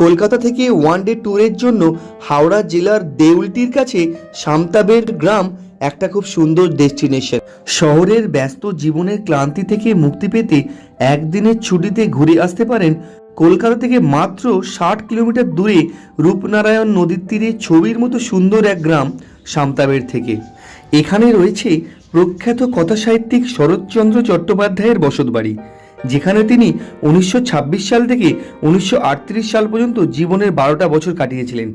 কলকাতা থেকে one day ট্যুরের জন্য হাওড়া জেলার দেউলটির কাছে সামতাবের গ্রাম একটা খুব সুন্দর ডেস্টিনেশন। শহরের ব্যস্ত জীবনের ক্লান্তি থেকে মুক্তি পেতে একদিনের ছুটিতে ঘুরে আসতে পারেন কলকাতা থেকে মাত্র 60 কিলোমিটার দূরে রূপনারায়ণ নদীর তীরে ছবির মতো সুন্দর এক গ্রাম সামতাবের থেকে। এখানে রয়েছে প্রখ্যাত কথাসাহিত্যিক শরৎচন্দ্র চট্টোপাধ্যায়ের বসতবাড়ি, যেখানে তিনি 1926 সাল থেকে 1938 সাল পর্যন্ত জীবনের 12টা বছর কাটিয়েছিলেন।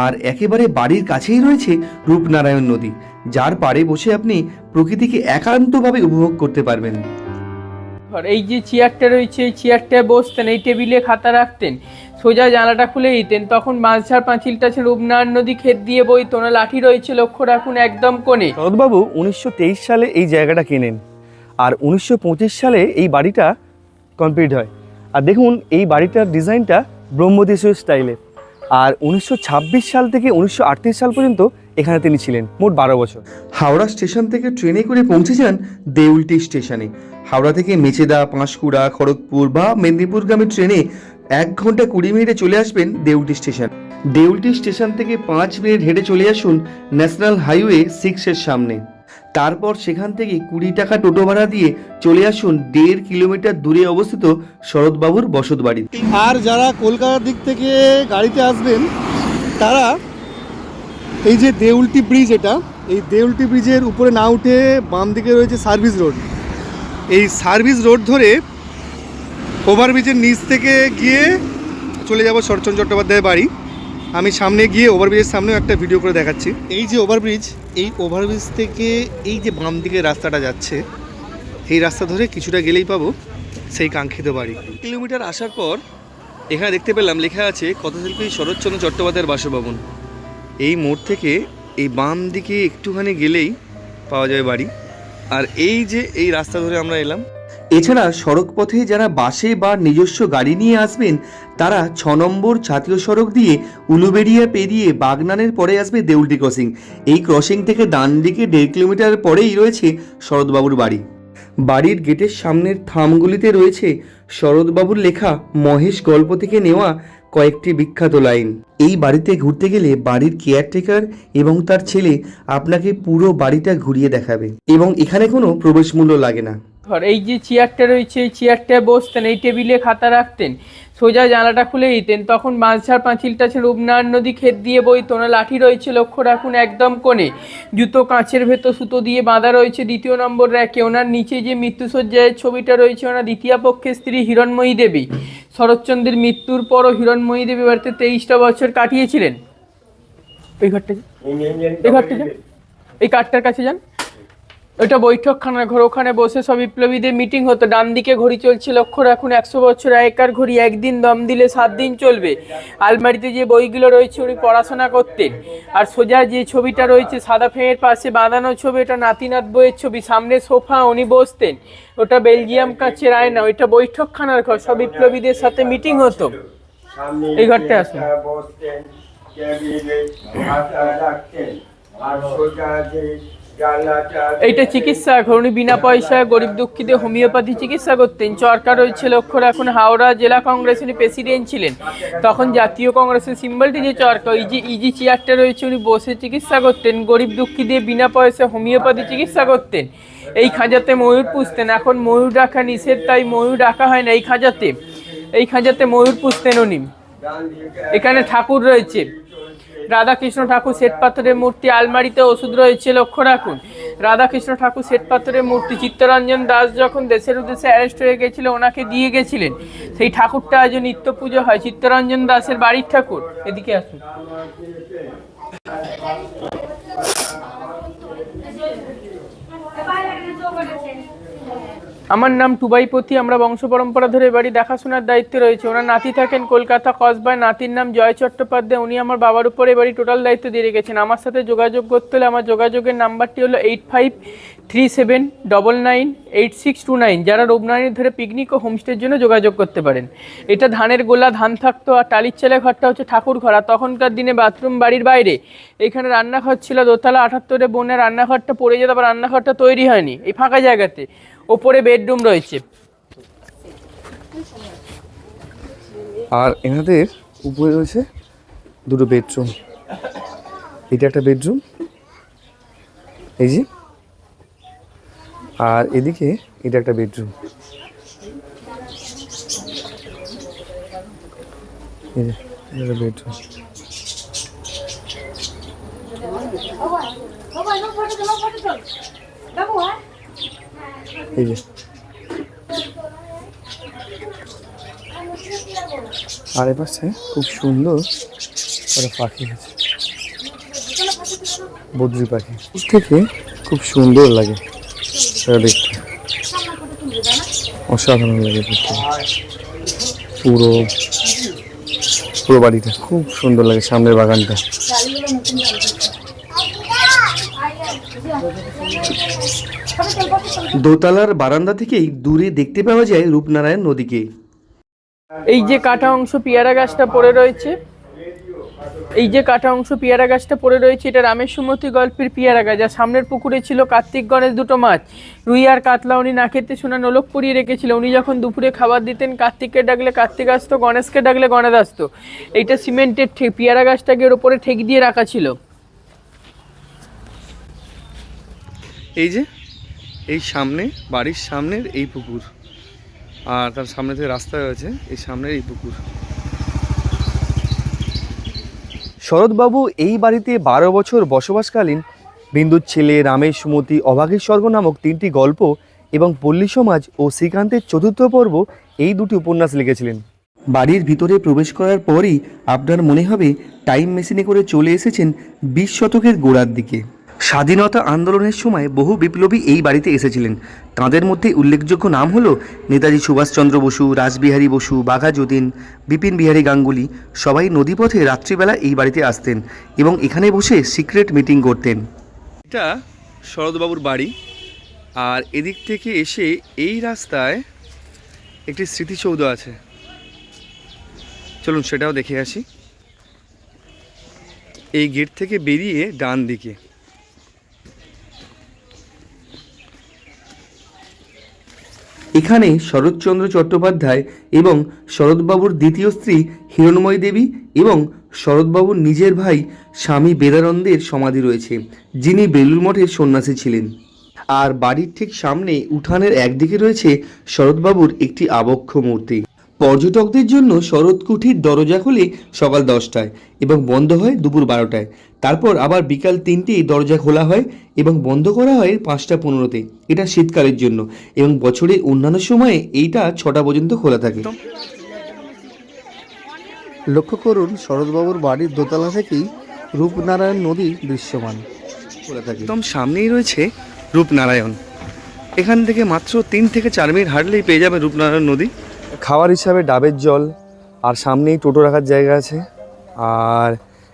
আর একেবারে বাড়ির কাছেই রয়েছে রূপনারায়ণ নদী, যার পাড়ে বসে আপনি প্রকৃতিকে একান্তভাবে উপভোগ করতে পারবেন। এই যে চেয়ারটা রয়েছে, এই চেয়ারটায় বসতেন, এই টেবিলে খাতা রাখতেন, সোজা জানালাটা খুলে দিতেন, তখন বাঁশঝাড় পাঁচিলটা ছিল, রূপনারায়ণ নদী ক্ষেত দিয়ে বইতো না, লাঠি রয়েছে লক্ষ্য রাখুন একদম কোণে। শরৎবাবু 1923 সালে এই জায়গাটা কেনেন আর 1925 সালে এই বাড়িটা কমপ্লিট হয়। আর দেখুন এই বাড়িটার ডিজাইনটা ব্রহ্মদেশীয় স্টাইলে। আর 1926 সাল থেকে 1938 সাল পর্যন্ত এখানে তিনি ছিলেন, মোট 12 বছর। হাওড়া স্টেশন থেকে ট্রেনে করে পৌঁছে যান দেউলটি স্টেশনে। হাওড়া থেকে মেচেদা, পাঁশকুড়া, খড়গপুর বা মেদিনীপুরগামী ট্রেনে 1 ঘন্টা 20 মিনিটে চলে আসবেন দেউলটি স্টেশন। দেউলটি স্টেশন থেকে 5 মিনিট হেঁটে চলে আসুন ন্যাশনাল হাইওয়ে 6-এর সামনে। তারপর সেখান থেকে 20 টাকা টোটো ভাড়া দিয়ে চলে আসুন 1.5 কিলোমিটার দূরে অবস্থিত শরৎবাবুর বসতবাড়ি। আর যারা কলকাতার দিক থেকে গাড়িতে আসবেন তারা এই যে দেউলটি ব্রিজ, এই দেউলটি ব্রিজের উপরে না উঠে বাম দিকে রয়েছে সার্ভিস রোড। এই সার্ভিস রোড ধরে ওভারব্রিজের নিচ থেকে গিয়ে চলে যাব শরৎচন্দ্র চট্টোপাধ্যায়ের বাড়ি। আমি সামনে গিয়ে ওভারব্রিজের সামনেও একটা ভিডিও করে দেখাচ্ছি। এই যে ওভারব্রিজ, এই ওভারব্রিজ থেকে এই যে বাম দিকে রাস্তাটা যাচ্ছে, এই রাস্তা ধরে কিছুটা গেলেই পাবো সেই কাঙ্ক্ষিত বাড়ি। কিলোমিটার আসার পর এখানে দেখতে পেলাম লেখা আছে কথাশিল্পী শরৎচন্দ্র চট্টোপাধ্যায়ের বাসভবন। এই মোড় থেকে এই বাম দিকে একটুখানি গেলেই পাওয়া যাবে বাড়ি। আর এই যে এই রাস্তা ধরে আমরা এলাম। এছাড়া সড়ক পথে যারা বাসে বা নিজস্ব গাড়ি নিয়ে আসবেন তারা 6 নম্বর জাতীয় সড়ক দিয়ে উলুবেড়িয়া পেরিয়ে বাগনানের পরে আসবে দেউলটি ক্রসিং। এই ক্রসিং থেকে ডান দিকে 1.5 কিলোমিটার পরেই রয়েছে শরৎবাবুর বাড়ি। বাড়ির গেটের সামনের থামগুলিতে রয়েছে শরৎবাবুর লেখা মহেশ গল্প থেকে নেওয়া কয়েকটি বিখ্যাত লাইন। এই বাড়িতে ঘুরতে গেলে বাড়ির কেয়ারটেকার এবং তার ছেলে আপনাকে পুরো বাড়িটা ঘুরিয়ে দেখাবে এবং এখানে কোনো প্রবেশ মূল্য লাগে না। এই যে চেয়ারটা রয়েছে, এই চেয়ারটায় বসতেন, এই টেবিলে খাতা রাখতেন, সোজা জানালাটা খুলে দিতেন, তখন বাঁশঝাড় পাঁচিলটা ছিল, রূপনারায়ণ নদী ক্ষেত দিয়ে বইতো না, লাঠি রয়েছে লক্ষ্য রাখুন একদম কোণে, জুতো কাঁচের ভেতর সুতো দিয়ে বাঁধা রয়েছে 2 নম্বর র্যাকে। ওনার নিচে যে মৃত্যুশয্যায় ছবিটা রয়েছে ওনার দ্বিতীয় পক্ষের স্ত্রী হিরণময়ী দেবী। শরৎচন্দ্রের মৃত্যুর পরও হিরণময়ী দেবী বাড়িতে 23টা বছর কাটিয়েছিলেন। এই ঘরটা যান, এই কাঠটার কাছে যান, ওইটা বৈঠকখানার ঘর, ওখানে বসে সব বিপ্লবীদের মিটিং হতো। ডান দিকে ঘড়ি চলছে লক্ষ্য রাখুন 100 বছর আগেকার ঘড়ি, একদিন দম দিলে 7 দিন চলবে। আলমারিতে যে বইগুলো রয়েছে উনি পড়াশোনা করতেন। আর সোজা যে ছবিটা রয়েছে সাদা ফ্রেমের পাশে বাঁধানো ছবি, এটা নাতিনাথ বইয়ের ছবি, সামনে সোফা, উনি বসতেন। ওটা বেলজিয়াম কাচের আয়না, ওইটা বৈঠকখানার ঘর, সব বিপ্লবীদের সাথে মিটিং হতো। এই ঘরটা আসুন। এইটা চিকিৎসা ঘর, উনি বিনা পয়সায় গরিব দুঃখীদের হোমিওপ্যাথি চিকিৎসা করতেন। চরকা রয়েছে লক্ষ্য রাখুন, হাওড়া জেলা কংগ্রেসের প্রেসিডেন্ট ছিলেন, তখন জাতীয় কংগ্রেসের সিম্বলটি যে চরকা। ইজি চেয়ারটা রয়েছে, উনি বসে চিকিৎসা করতেন, গরিব দুঃখীদের বিনা পয়সায় হোমিওপ্যাথি চিকিৎসা করতেন। এই খাঁজাতে ময়ূর পুষতেন, এখন ময়ূর রাখা নিষেধ তাই ময়ূর রাখা হয় না। এই খাঁজাতে ময়ূর পুষতেন উনি। এখানে ঠাকুর রয়েছে, রাধাকৃষ্ণ ঠাকুর শ্বেতপাথরের মূর্তি, আলমারিতে ওষুধ রয়েছে লক্ষ্য রাখুন। রাধাকৃষ্ণ ঠাকুর শ্বেতপাথরের মূর্তি, চিত্তরঞ্জন দাস যখন দেশের উদ্দেশ্যে অ্যারেস্ট হয়ে গেছিল ওনাকে দিয়ে গেছিলেন, সেই ঠাকুরটা আজও নিত্য পুজো হয়, চিত্তরঞ্জন দাসের বাড়ির ঠাকুর। এদিকে আসুন। আমার নাম টুবাইপতি, আমরা বংশ পরম্পরা ধরে বাড়ি দেখাশোনার দায়িত্বে রয়েছে। ওনার নাতি থাকেন কলকাতা কসবায়, নাতির নাম জয় চট্টোপাধ্যায়, উনি আমার বাবার উপরে বাড়ি টোটাল দায়িত্ব দিয়ে রেখেছেন। আমার সাথে যোগাযোগ করতে হলে আমার যোগাযোগের নাম্বারটি হলো 8537998629। যারা রূপনারায়ণ ধরে পিকনিক ও হোমস্টের জন্য যোগাযোগ করতে পারেন। এটা ধানের গোলা, ধান থাকতো, আর টালির চালে ঘরটা হচ্ছে ঠাকুর ঘর। আর তখনকার দিনে বাথরুম বাড়ির বাইরে, এখানে রান্নাঘর ছিল দোতলা, 78-এ বনের রান্নাঘরটা পড়ে যেত, আবার রান্নাঘরটা তৈরি হয়নি এই ফাঁকা জায়গাতে, ওপরে বেডরুম রয়েছে। আর এনাদের উপরে রয়েছে দুটো বেডরুম, এটা একটা বেডরুম এই যে, আর এদিকে এটা একটা বেডরুম, এই যে এটা একটা বেডরুম। এই যে আর এ পাশে খুব সুন্দর একটা পাখি আছে, বদ্রি পাখি, থেকে খুব সুন্দর লাগে এটা দেখতে, অসাধারণ লাগে দেখতে। পুরো পুরো বাড়িটা খুব সুন্দর লাগে, সামনের বাগানটা। দোতলার বারান্দা থেকেই দূরে দেখতে পাওয়া যায় রূপনারায়ণ নদীকে। এই যে কাটা অংশ পেয়ারা গাছটা পড়ে রয়েছে, এই যে কাটা অংশ পেয়ারা গাছটা পড়ে রয়েছে, এটা রামের সুমতি গল্পের পেয়ারা গাছ। আর সামনের পুকুরে ছিল কার্তিক গণেশ দুটো মাছ, রুই আর কাতলা। উনি না খেতে শোনা নোলক পরিয়ে রেখেছিল। উনি যখন দুপুরে খাবার দিতেন, কার্তিককে ডাকলে কার্তিক আসতো, গণেশকে ডাকলে গণেশ আসতো। এইটা সিমেন্টের পেয়ারা গাছটাকে ওর ওপরে ঠেক দিয়ে রাখা ছিল। এই যে এই সামনে বাড়ির সামনের এই পুকুর, আর তার সামনে থেকে রাস্তা রয়েছে, এই সামনের এই পুকুর। শরৎবাবু এই বাড়িতে 12 বছর বসবাসকালীন বিন্দুর ছেলে, রামের সুমতি, অভাগীর স্বর্গ নামক 3টি গল্প এবং পল্লী সমাজ ও শ্রীকান্তের 4র্থ পর্ব এই 2টি উপন্যাস লিখেছিলেন। বাড়ির ভিতরে প্রবেশ করার পরই আপনার মনে হবে টাইম মেশিনে করে চলে এসেছেন 20 শতকের গোড়ার দিকে। স্বাধীনতা আন্দোলনের সময় বহু বিপ্লবী এই বাড়িতে এসেছিলেন। তাঁদের মধ্যে উল্লেখযোগ্য নাম হলো নেতাজি সুভাষচন্দ্র বসু, রাসবিহারী বসু, বাঘা যতীন, বিপিন বিহারী গাঙ্গুলি। সবাই নদীপথে রাত্রিবেলা এই বাড়িতে আসতেন এবং এখানে বসে সিক্রেট মিটিং করতেন। এটা শরৎবাবুর বাড়ি, আর এদিক থেকে এসে এই রাস্তায় একটি স্মৃতিসৌধ আছে, চলুন সেটাও দেখে আসি। এই গেট থেকে বেরিয়ে ডান দিকে এখানে শরৎচন্দ্র চট্টোপাধ্যায় এবং শরৎবাবুর দ্বিতীয় স্ত্রী হিরণময়ী দেবী এবং শরৎবাবুর নিজের ভাই স্বামী বেদানন্দের সমাধি রয়েছে, যিনি বেলুড় মঠের সন্ন্যাসী ছিলেন। আর বাড়ির ঠিক সামনে উঠানের একদিকে রয়েছে শরৎবাবুর একটি আবক্ষ মূর্তি। পর্যটকদের জন্য শরৎ কুঠির দরজা খুলে সকাল 10টায় এবং বন্ধ হয় দুপুর 12টায়। তারপর আবার বিকাল 3টেই দরজা খোলা হয় এবং বন্ধ করা হয় 5টা 15তে। এটা শীতকালের জন্য, এবং বছরের অন্যান্য সময়ে এইটা 6টা পর্যন্ত খোলা থাকে। লক্ষ্য করুন, শরৎবাবুর বাড়ির দোতলা থেকেই রূপনারায়ণ নদী দৃশ্যমান খোলা থাকে। একদম সামনেই রয়েছে রূপনারায়ণ। এখান থেকে মাত্র 3 থেকে 4 মিনিট হাঁটলেই পেয়ে যাবে রূপনারায়ণ নদী। খাওয়ার হিসাবে ডাবের জল, আর সামনেই টোটো রাখার জায়গা আছে, আর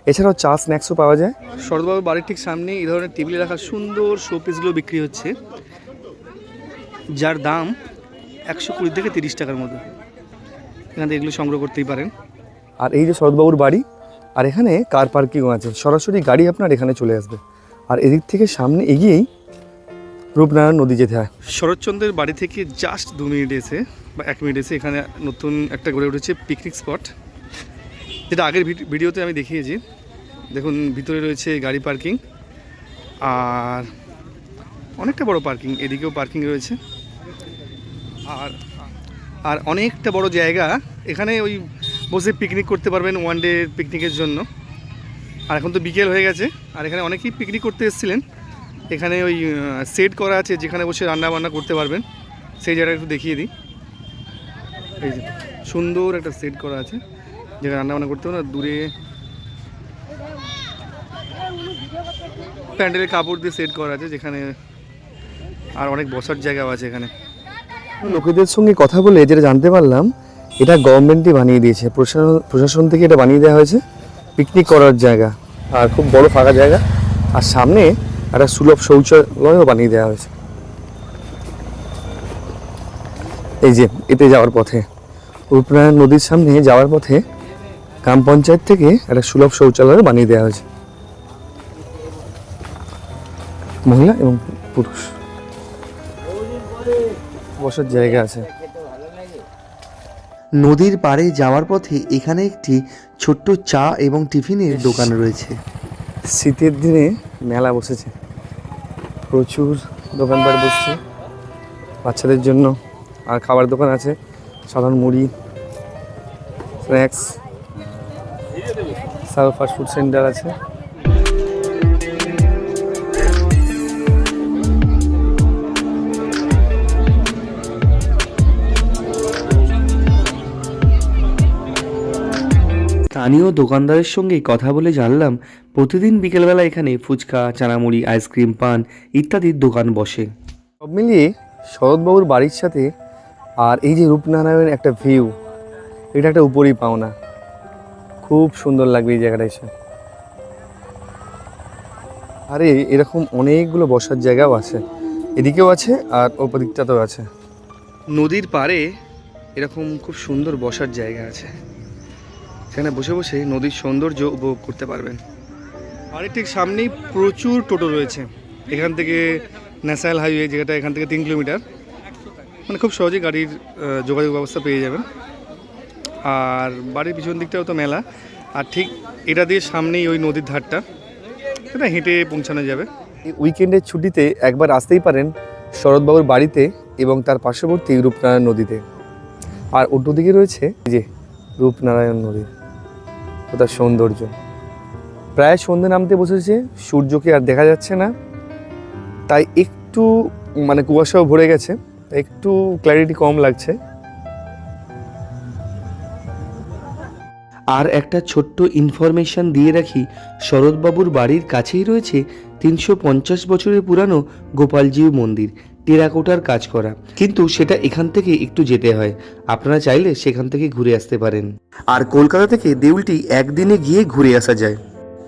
এছাড়াও চা স্ন্যাক্সও পাওয়া যায়। শরৎবাবুর বাড়ির ঠিক সামনে এই ধরনের টেবিলে রাখা সুন্দর শোপিসগুলো বিক্রি হচ্ছে, যার দাম 120 থেকে 30 টাকার মতো। এখান থেকে এগুলো সংগ্রহ করতেই পারেন। আর এই যে শরৎবাবুর বাড়ি, আর এখানে কার পার্কিংও আছে, সরাসরি গাড়ি আপনার এখানে চলে আসবে। আর এদিক থেকে সামনে এগিয়েই রূপনারায়ণ নদী যেতে হয়। শরৎচন্দ্রের বাড়ি থেকে জাস্ট 2 মিনিট এসে বা 1 মিনিট এসে এখানে নতুন একটা গড়ে উঠেছে পিকনিক স্পট, যেটা আগের ভিডিওতে আমি দেখিয়েছি। দেখুন ভিতরে রয়েছে গাড়ি পার্কিং, আর অনেকটা বড় পার্কিং, এদিকেও পার্কিং রয়েছে, আর অনেকটা বড় জায়গা। এখানে ওই বসে পিকনিক করতে পারবেন, ওয়ান ডে পিকনিকের জন্য। আর এখন তো বিকেল হয়ে গেছে, আর এখানে অনেকেই পিকনিক করতে এসেছিলেন। এখানে ওই সেট করা আছে যেখানে বসে রান্না বান্না করতে পারবেন, সেই জায়গাটা একটু দেখিয়ে দিই। এই যে সুন্দর একটা সেট করা আছে যেখানে রান্না বান্না করতে পারবেন। দূরে প্যান্ডেলের কাপড় দিয়ে সেট করা আছে যেখানে, আর অনেক বসার জায়গাও আছে এখানে। লোকেদের সঙ্গে কথা বলে যেটা জানতে পারলাম, এটা গভর্নমেন্টই বানিয়ে দিয়েছে, প্রশাসন থেকে এটা বানিয়ে দেওয়া হয়েছে পিকনিক করার জায়গা, আর খুব বড় ফাঁকা জায়গা, আর সামনে একটা সুলভ শৌচালয়ও বানিয়ে দেওয়া হয়েছে। এই যে এতে যাওয়ার পথে, রূপনারায়ণ নদীর সামনে যাওয়ার পথে গ্রাম পঞ্চায়েত থেকে একটা সুলভ শৌচালয়ও বানিয়ে দেওয়া হয়েছে, মহিলা এবং পুরুষ বসার জায়গা আছে। নদীর পাড়ে যাওয়ার পথে এখানে একটি ছোট্ট চা এবং টিফিনের দোকান রয়েছে। শীতের দিনে মেলা বসেছে, প্রচুর দোকানপাট বসছে বাচ্চাদের জন্য, আর খাবার দোকান আছে, সাধারণ মুড়ি, স্ন্যাক্স, সার্ভ ফাস্টফুড সেন্টার আছে। স্থানীয় দোকানদারের সঙ্গে কথা বলে জানলাম প্রতিদিন বিকেলবেলা এখানে ফুচকা, চানামুড়ি, আইসক্রিম, পান ইত্যাদির দোকান বসে। সব মিলিয়ে শরৎবাবুর বাড়ির সাথে আর এই যে রূপনারায়ণের একটা ভিউ, এটা একটা উপরই পাওনা। খুব সুন্দর লাগবে এই জায়গাটা এসে। আরে এরকম অনেকগুলো বসার জায়গাও আছে, এদিকেও আছে আর ওপর দিকটাতেও আছে। নদীর পাড়ে এরকম খুব সুন্দর বসার জায়গা আছে, সেখানে বসে বসে নদীর সৌন্দর্য উপভোগ করতে পারবেন। বাড়ির ঠিক সামনেই প্রচুর টোটো রয়েছে। এখান থেকে ন্যাশনাল হাইওয়ে, যেটা এখান থেকে 3 কিলোমিটার, মানে খুব সহজেই গাড়ির যোগাযোগ ব্যবস্থা পেয়ে যাবেন। আর বাড়ির পিছন দিকটাও তো মেলা, আর ঠিক এটা দিয়ে সামনেই ওই নদীর ধারটা, এটা হেঁটে পৌঁছানো যাবে। এই উইকেন্ডের ছুটিতে একবার আসতেই পারেন শরৎবাবুর বাড়িতে এবং তার পার্শ্ববর্তী রূপনারায়ণ নদীতে। আর অন্যদিকে রয়েছে এই যে রূপনারায়ণ নদী, তার সৌন্দর্য। প্রায় সন্ধ্যে নামতে বসেছে, সূর্যকে আর দেখা যাচ্ছে না, তাই একটু মানে কুয়াশাও ভরে গেছে, তাই একটু ক্ল্যারিটি কম লাগছে। আর একটা ছোট্ট ইনফরমেশন দিয়ে রাখি, শরৎবাবুর বাড়ির কাছেই রয়েছে 350 বছরের পুরানো গোপালজিউ মন্দির, টেরাকোটার কাজ করা, কিন্তু সেটা এখান থেকে একটু যেতে হয়। আপনারা চাইলে সেখান থেকে ঘুরে আসতে পারেন। আর কলকাতা থেকে দেউলটি একদিনে গিয়ে ঘুরে আসা যায়।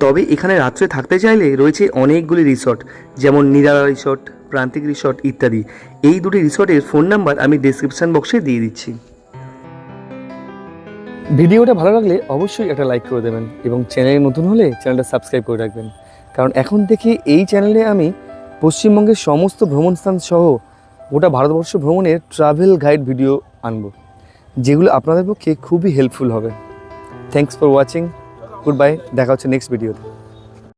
তবে এখানে রাত্রে থাকতে চাইলে রয়েছে অনেকগুলি রিসর্ট, যেমন নিরালা রিসর্ট, প্রান্তিক রিসর্ট ইত্যাদি। এই দুটি রিসর্টের ফোন নাম্বার আমি ডেসক্রিপশন বক্সে দিয়ে দিচ্ছি। ভিডিওটা ভালো লাগলে অবশ্যই একটা লাইক করে দেবেন এবং চ্যানেলে নতুন হলে চ্যানেলটা সাবস্ক্রাইব করে রাখবেন, কারণ এখন থেকে এই চ্যানেলে আমি পশ্চিমবঙ্গের সমস্ত ভ্রমণস্থান সহ গোটা ভারতবর্ষ ভ্রমণের ট্রাভেল গাইড ভিডিও আনবো, যেগুলো আপনাদের পক্ষে খুবই হেল্পফুল হবে। Thanks for watching, good bye, দেখা হচ্ছে নেক্সট ভিডিওতে।